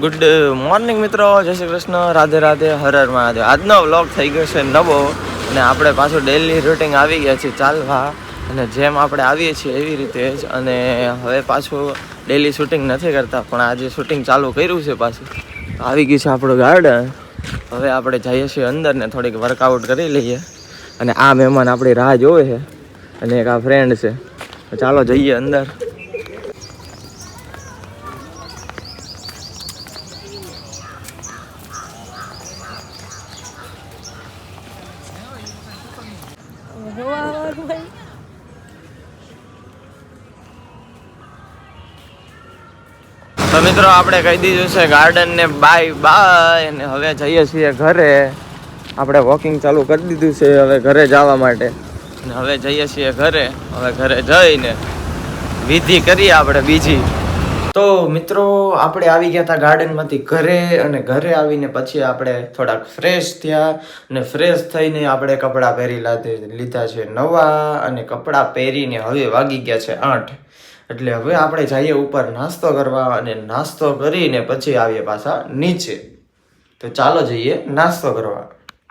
Good morning મિત્રો, જય શ્રી કૃષ્ણ, રાધે રાધે, હર હર મહાદેવ. આજનો વ્લોગ થઈ ગયો છે નવો અને આપણે પાછું ડેલી રૂટિન આવી ગયા છીએ ચાલવા, અને જેમ આપણે આવીએ છીએ એવી રીતે જ. અને હવે પાછું ડેલી શૂટિંગ નથી કરતા, પણ આજે શૂટિંગ ચાલુ કર્યું છે પાછું. આવી ગયું છે આપણું ગાર્ડન. હવે આપણે જઈએ છીએ અંદર ને થોડીક વર્કઆઉટ કરી લઈએ. અને આ મહેમાન આપણી રાહ જોવે છે અને એક આ ફ્રેન્ડ છે. ચાલો જઈએ અંદર. તો મિત્રો આપણે કહી દીધું છે ગાર્ડન ને બાય બાય, અને હવે જઈએ છીએ ઘરે. આપણે વોકિંગ ચાલુ કરી દીધું છે હવે ઘરે જવા માટે. અને હવે જઈએ છીએ ઘરે. હવે ઘરે જઈને વિધિ કરીએ આપણે બીજી. તો મિત્રો આપણે આવી ગયા હતા ગાર્ડનમાંથી ઘરે, અને ઘરે આવીને પછી આપણે થોડાક ફ્રેશ થયા, અને ફ્રેશ થઈને આપણે કપડાં પહેરી લીધા છે નવા, અને કપડાં પહેરીને હવે વાગી ગયા છે 8. એટલે હવે આપણે જઈએ ઉપર નાસ્તો કરવા, અને નાસ્તો કરીને પછી આવીએ પાછા નીચે. તો ચાલો જઈએ નાસ્તો કરવા.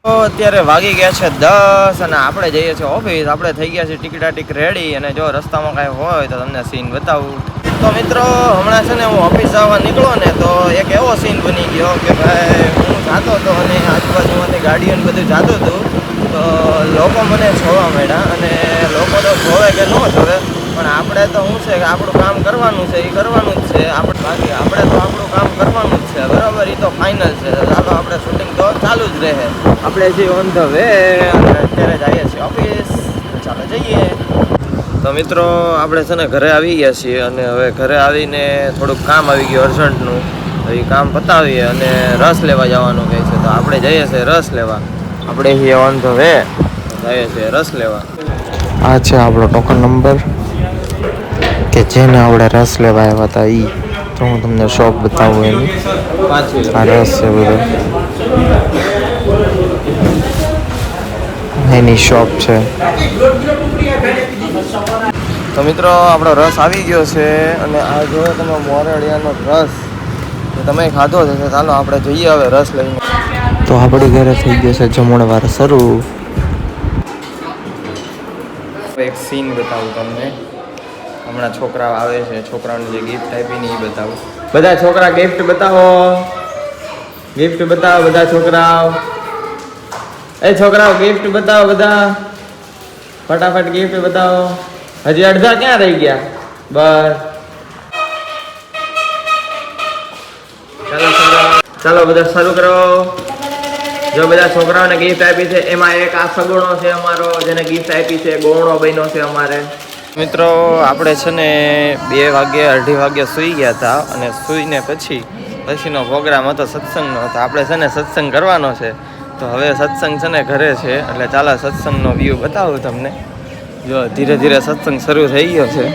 તો અત્યારે વાગી ગયા છે 10 અને આપણે જઈએ છીએ ઓફિસ. આપણે થઈ ગયા છે ટિકિટાટિક રેડી, અને જો રસ્તામાં કાંઈ હોય તો તમને સીન બતાવું. તો મિત્રો હમણાં છે ને હું ઓફિસ જવા નીકળો ને તો એક એવો સીન બની ગયો કે ભાઈ હું જાતો હતો અને આજુબાજુમાંથી ગાડીઓ બધું જાતું હતું. તો લોકો મને જોવા માંડ્યા, અને લોકો તો જોવે કે ન જોવે, પણ આપણે તો શું છે કે આપણું કામ કરવાનું છે, એ કરવાનું જ છે. બાકી આપણે તો આપણું કામ કરવાનું જ છે, બરાબર. એ તો ફાઇનલ છે. ચાલો આપણે શૂટિંગ તો ચાલુ જ રહે. આપણે જે ઓન ધ વે, અને અત્યારે જઈએ છીએ ઓફિસ. ચાલો જઈએ. તો મિત્રો આપણે છે ને ઘરે આવી ગયા છીએ, અને હવે ઘરે આવીને થોડુંક કામ આવી ગયું અર્જન્ટનું. તો એ કામ પતાવીએ અને રસ લેવા જવાનું કહે છે. તો આપણે જઈએ છીએ રસ લેવા. આપણે hier ઓન ધ વે જઈએ છીએ રસ લેવા. આ છે આપણો ટોકન નંબર કે જેને આપણે રસ લેવા આવ્યા હતા એ. તો હું તમને શોપ બતાવું એની. આ રસ છે બધો, એની શોપ છે. તો મિત્રો આપણો રસ આવી ગયો છે, અને આ જો તમે મોરડિયાનો રસ તમે ખાધો છે. ચાલો આપણે જઈએ હવે રસ લઈને. તો આપણી ઘરે થઈ ગયો છે જમણવાર શરૂ. એક સીન બતાવું તમને. હમણાં છોકરાઓ આવે છે, છોકરાઓને જે ગિફ્ટ આપી ને એ બતાવું. બધા છોકરા ગિફ્ટ બતાવો, ગિફ્ટ બતાવો બધા છોકરાઓ. એ છોકરાઓ ગિફ્ટ બતાવો બધા, ફટાફટ ગિફ્ટ બતાવો. હજી અડધા ક્યાં રહી ગયા? બસ ચાલો બધા શરૂ કરો. જો બધા છોકરાઓને ગિફ્ટ આપી છે, એમાં એક આ સગુણો છે અમારો, જેને ગિફ્ટ આપી છે. ગોણો બન્યો છે અમારે. મિત્રો આપણે છે ને 2 વાગે 2:30 વાગે સૂઈ ગયા હતા, અને સૂઈને પછીનો પ્રોગ્રામ હતો સત્સંગનો. તો આપણે છે ને સત્સંગ કરવાનો છે. તો હવે સત્સંગ છે ને ઘરે છે, એટલે ચાલો સત્સંગનો વ્યૂ બતાવું તમને. જો ધીરે ધીરે સત્સંગ શરૂ થઈ ગયો છે.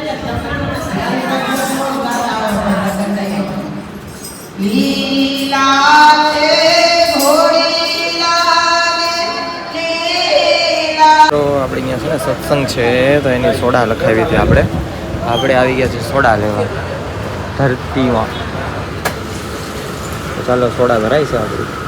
તો આપણે અહીંયા છે ને સત્સંગ છે, તો એની સોડા લખાવી હતી આપણે આવી ગયા છે સોડા લેવા ધરતીમાં. તો ચાલો સોડા ભરાય છે આપણી.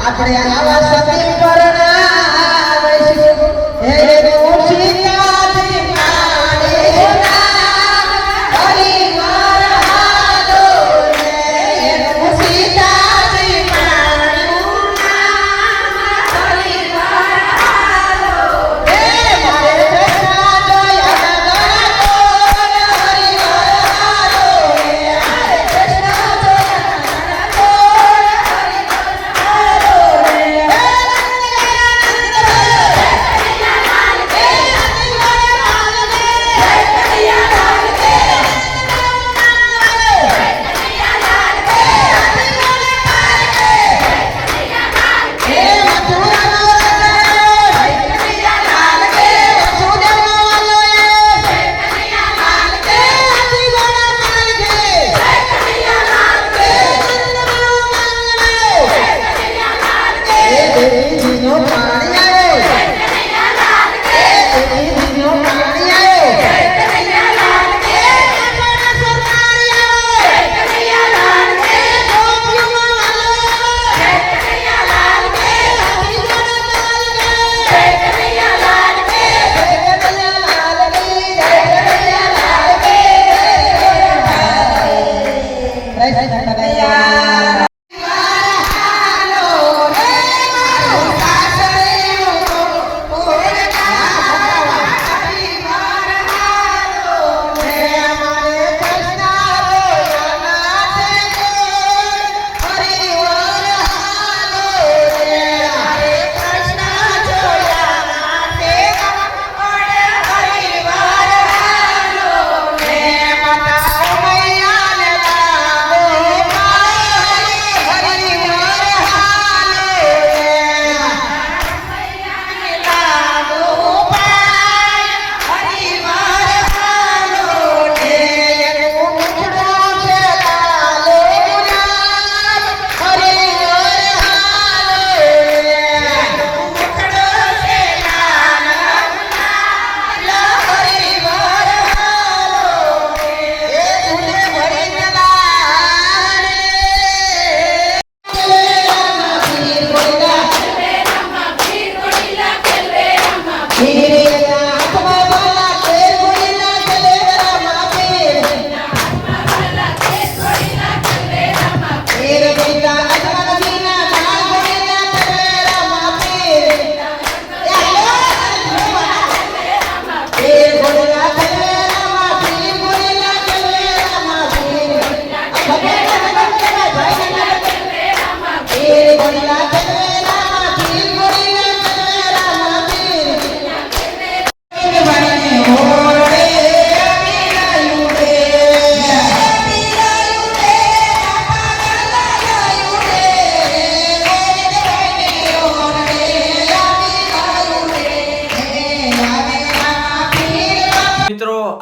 આપણે આવા સતી પર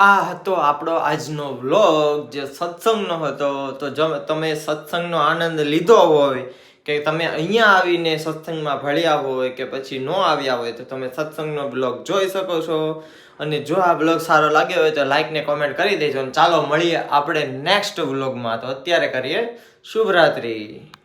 આ હતો આપણો આજનો વ્લોગ જે સત્સંગનો હતો. તો જો તમે સત્સંગનો આનંદ લીધો હોય કે તમે અહીંયા આવીને સત્સંગમાં ભળ્યા હોય કે પછી ન આવ્યા હોય તો તમે સત્સંગનો બ્લોગ જોઈ શકો છો. અને જો આ બ્લોગ સારો લાગ્યો હોય તો લાઈક ને કોમેન્ટ કરી દેજો. ચાલો મળીએ આપણે નેક્સ્ટ વ્લોગમાં. તો અત્યારે કરીએ શુભરાત્રી.